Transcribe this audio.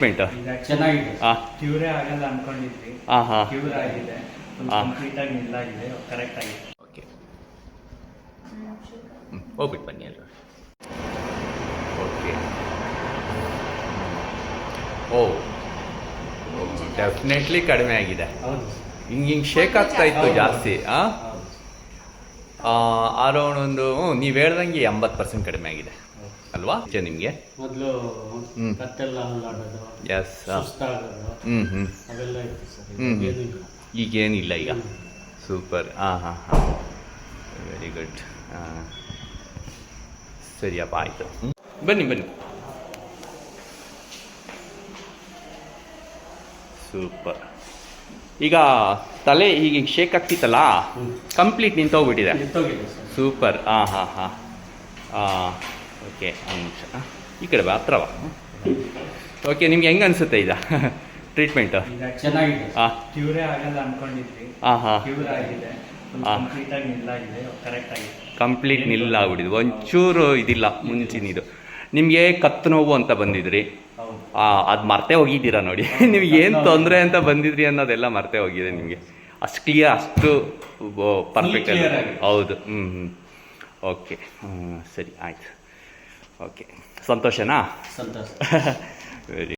Treatment ಚೆನ್ನಾಗಿದೆ. ಕ್ಯೂರೇ ಆಗಲ್ಲ ಅನ್ಕೊಂಡಿದ್ವಿ. Cure ಆಗಿದೆ, ಕಂಪ್ಲೀಟ್ ಆಗಿ ನಿಲ್ಲಾಗಿದೆ, ಕರೆಕ್ಟ್ ಆಗಿದೆ. ಓಕೆ, ಹೋಗ್ಬಿಟ್ಟು ಬನ್ನಿ ಎಲ್ಲರೂ. ಓಕೆ, ಓ ಡೆಫಿನೆಟ್ಲಿ ಕಡಿಮೆ ಆಗಿದೆ. ಹೌದು. ಹಿಂಗೆ ಶೇಕ್ ಆಗ್ತಾ ಇತ್ತು ಜಾಸ್ತಿ. ಅರೌಂಡ್ ಒಂದು ನೀವು ಹೇಳ್ದಂಗೆ 80% ಕಡಿಮೆ ಆಗಿದೆ ಅಲ್ವಾ ನಿಮಗೆ? ಮೊದಲು ಕತ್ತೆಲ್ಲ ಅಲ್ಲಾಡೋದು, ಎಸ್, ಸುಸ್ತಾಗೋದು, ಅವೆಲ್ಲ ಇತ್ತು ಸರ್. ಏನಿಲ್ಲ. ಈಗೇನಿಲ್ಲ ಈಗ. ಸೂಪರ್. Very good. ಸರಿಯಪ್ಪ, ಆಯಿತು. ಬನ್ನಿ ಬನ್ನಿ. ಸೂಪರ್. ಈಗ ತಲೆ ಈಗ ಶೇಕ್ ಆಗ್ತಿತ್ತಲ್ಲ, ಕಂಪ್ಲೀಟ್ ನಿಂತೋಗ್ಬಿಟ್ಟಿದೆ. ನಿಂತೋಗಿದೆ ಸರ್. ಸೂಪರ್. ಓಕೆ, ಒಂದು ನಿಮಿಷ ಈ ಕಡೆ ಬಾ, ಹತ್ರವಾ. ಓಕೆ, ನಿಮ್ಗೆ ಹೆಂಗೆ ಅನಿಸುತ್ತೆ ಈಗ ಟ್ರೀಟ್ಮೆಂಟು? ಚೆನ್ನಾಗಿದೆ. ಕ್ಯೂರೇ ಆಗಲ್ಲ ಅನ್ಕೊಂಡಿದ್ವಿ. ಕ್ಯೂರ್ ಆಗಿದೆ, ಕಂಪ್ಲೀಟ್ ಆಗಿ ನಿಲ್ಲಾಗಿದೆ, ಕರೆಕ್ಟ್ ಆಗಿದೆ. ಕಂಪ್ಲೀಟ್ ನಿಲ್ಲಾಗ್ಬಿಟ್ಟಿದ್ದು, ಒಂಚೂರು ಇದಿಲ್ಲ ಮುಂಚಿನಿದು. ನಿಮಗೆ ಕತ್ತು ನೋವು ಅಂತ ಬಂದಿದ್ರಿ, ಅದು ಮರ್ತೇ ಹೋಗಿದ್ದೀರಾ ನೋಡಿ. ನಿಮ್ಗೆ ಏನು ತೊಂದರೆ ಅಂತ ಬಂದಿದ್ರಿ ಅನ್ನೋದೆಲ್ಲ ಮರ್ತೇ ಹೋಗಿದೆ ನಿಮಗೆ. ಅಷ್ಟು ಕ್ಲಿಯರ್, ಅಷ್ಟು ಪರ್ಫೆಕ್ಟ್. ಹೌದು. ಓಕೆ, ಸರಿ, ಆಯಿತು. ಓಕೆ, ಸಂತೋಷನಾ? ಸಂತೋಷ. ವೆರಿ